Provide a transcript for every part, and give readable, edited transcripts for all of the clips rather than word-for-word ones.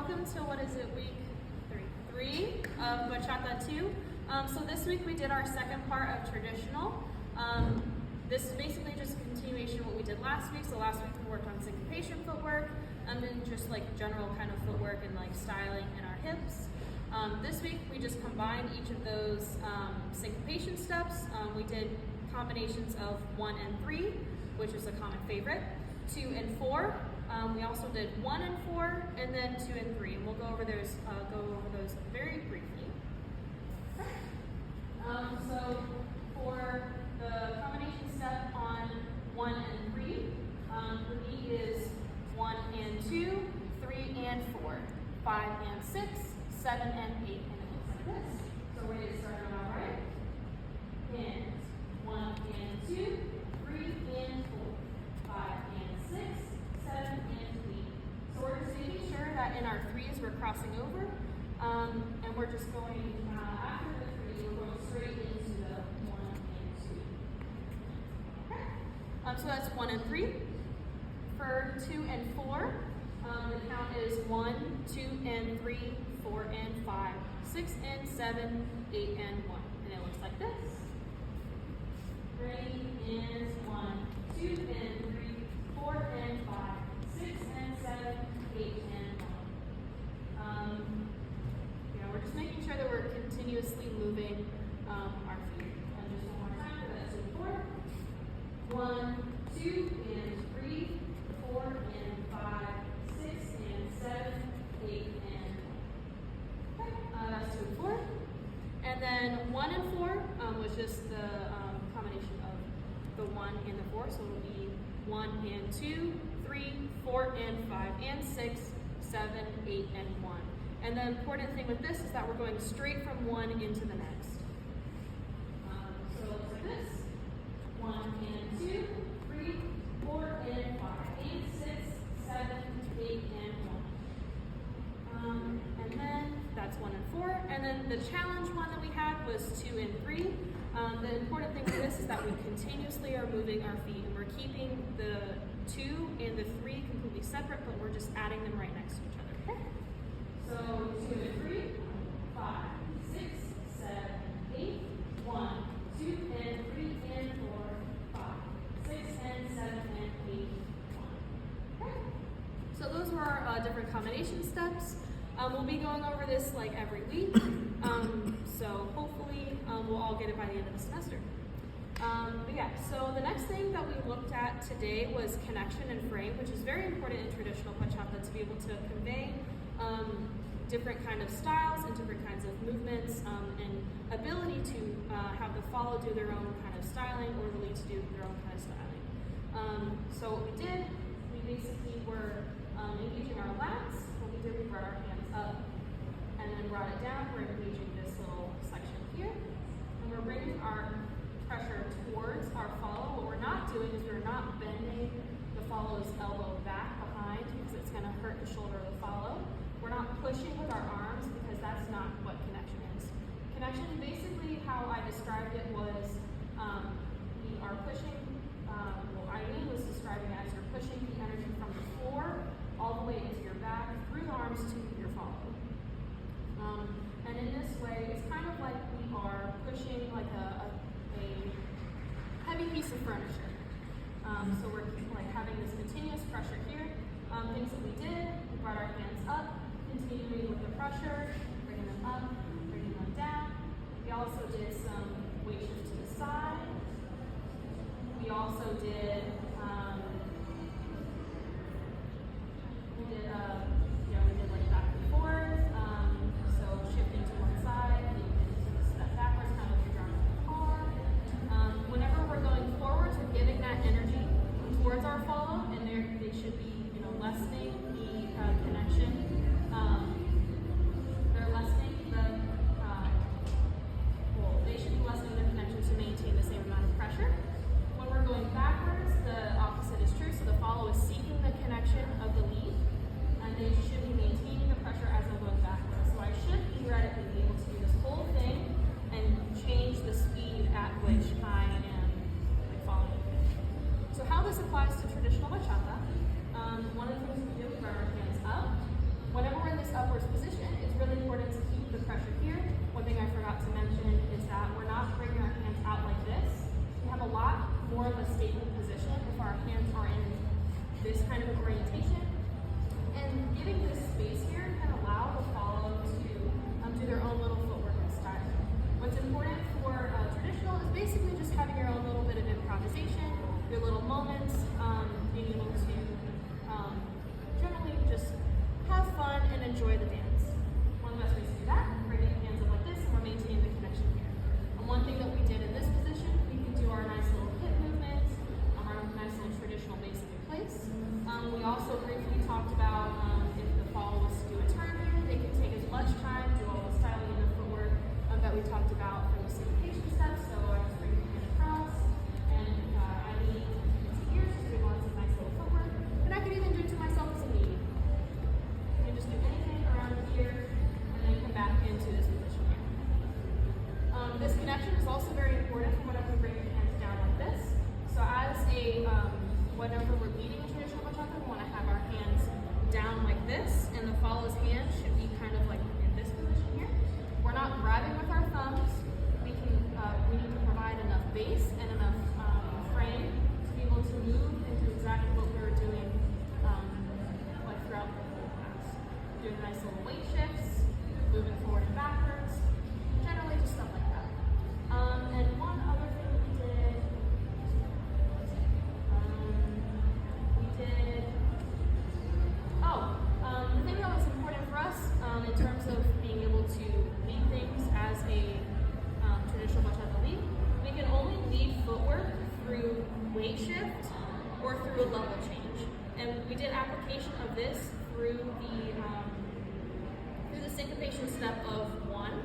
welcome to week three of Bachata 2. So this week we did our second part of traditional. This is basically just a continuation of what we did last week. So last week we worked on syncopation footwork, and then just like general kind of footwork and like styling in our hips. This week we just combined each of those syncopation steps. We did combinations of 1 and 3, which is a common favorite, 2 and 4. We also did 1 and 4, and then 2 and 3, and we'll go over those very briefly. So for the combination step on 1 and 3, the beat is 1 and 2, 3 and 4, 5 and 6, 7 and 8, and it looks like this. So we're going to start on our right. And 1 and 2, 3 and 4, 5 and 6, 7 and 8. So we're just making sure that in our 3s we're crossing over, and we're just going, after the 3, we're going straight into the 1 and 2. Okay. So that's 1 and 3. For 2 and 4, the count is 1, 2 and 3, 4 and 5, 6 and 7, 8 and 1. And it looks like this. Ready, and 1, 2 and 3, 4 and 5, 6 and 7, 8 and 1. We're just making sure that we're continuously moving our feet. And just one more time for that. So 4, 1, 2 and 3, 4 and 5, 6 and 7, 8 and 1. Okay, that's 2 and 4. And then 1 and 4 was just the combination of the 1 and the 4. So it'll be 1 and 2, 3, 4 and 5 and 6, 7, 8 and 1. And the important thing with this is that we're going straight from 1 into the next. So it looks like this. 1 and 2, 3, 4 and 5 and 6, 7, 8 and 1. And then that's 1 and 4. And then the challenge one that we had was 2 and 3. The important thing with this is that we continuously are moving our feet, and we're keeping the 2 and the 3 completely separate, but we're just adding them right next to each other. Okay? So 2 and 3, 5, 6, 7, 8, 1, 2 and 3 and 4, 5, 6 and 7 and 8, 1. Okay? So those were our different combination steps. We'll be going over this like every week. So hopefully we'll all get it by the end of the semester. But yeah, so the next thing that we looked at today was connection and frame, which is very important in traditional bachata to be able to convey different kind of styles and different kinds of movements, and ability to have the follow do their own kind of styling or the lead to do their own kind of styling. So what we did, we basically were engaging our lats. What we did, we brought our hands up and then brought it down. We're engaging this little section here, and we're bringing our pressure towards our follow. What we're not doing is we're not bending the follow's elbow back behind because it's going to hurt the shoulder of the follow. We're not pushing with our arms because that's not what connection is. Connection, basically how I described it was we are pushing, Eileen was describing it as you're pushing the energy from the floor all the way into your back through the arms to your follow. And in this way, it's kind of like we are pushing like a heavy piece of furniture. So we're like having this continuous pressure here. Things that we did, we brought our hands up, continuing with the pressure, bringing them up, bringing them down. We also did some weight shift to the side. We also did, we did like back and forth. So shifting to one side, and you can step backwards, kind of like you're driving a car. Whenever we're going forwards, we're giving that energy towards our follow, and they should be, lessening the connection. They're lessening they should be lessening the connection to maintain the same amount of pressure. When we're going backwards, the opposite is true. So the follow is seeking the connection of the lead, and they should be maintaining the pressure as I'm going backwards. So I should theoretically be able to do this whole thing and change the speed at which I am following. So how this applies to traditional bachata, one of the things we do is bring our hands up. Whenever we're in this upwards position, it's really important to keep the pressure here. One thing I forgot to mention is that we're not bringing our hands out like this. We have a lot more of a stable position if our hands are in this kind of orientation. And giving this space here can allow the follow to do their own little footwork and style. What's important for traditional is basically just having your own little bit of improvisation, your little moments, being able to generally just have fun and enjoy the dance. One of the best ways to do that, bringing the hands up like this, and we're maintaining the connection here. And one thing that we did in this position, we can do our nice little hip movements, our nice little traditional basic in place. We also briefly talked about if the follow was to do a turn here, they can take as much time, do all the styling and the footwork that we talked about from the syncopation steps. So I just bring the hand across, and I lean into here, just doing lots of nice little footwork. And I could even do it to myself as a lead. You can just do anything around here, and then come back into this position here. This connection is also very important for whenever we bring your hands down like this. So as a, whenever we're leading a traditional bachata, we want to have our hands down like this, and the follow's hand should be kind of like in this position here. We're not grabbing with our thumbs. We need to provide enough base and enough frame to be able to move and do exactly what we were doing like throughout the whole class. Doing nice little weight shifts, moving forward and backwards, generally just stuff like that. And one other thing we did, the thing that was important for us in terms of being able to lead things as a traditional bachata lead, we can only lead footwork through weight shift or through a level change. And we did application of this through the syncopation step of 1.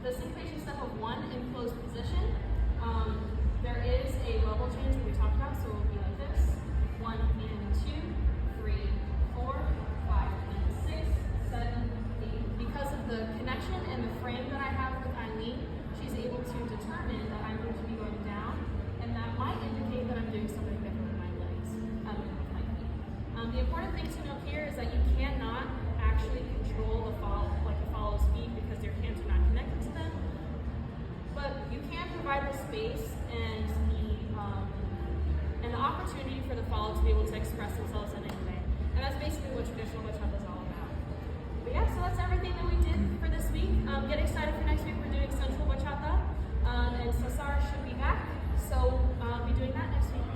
The syncopation step of 1 in closed position, there is a level change that we talked about, so it will be like this. 1 and 2, 3, 4, 5, and 6, 7, 8. Because of the connection and the frame that I have with Eileen, she's able to determine that I'm going to be going down, and that might indicate that I'm doing something different with my legs, with my feet. The important thing to note here is that you cannot actually control the follow's feet because your hands are not connected to them. But you can provide the space and the opportunity for the follow to be able to express themselves in any way. And that's basically what traditional bachata is all about. But yeah, so that's everything that we did for this week. Get excited for next week. We're doing Central Bachata, and Cesar should be back. So I'll be doing that next week.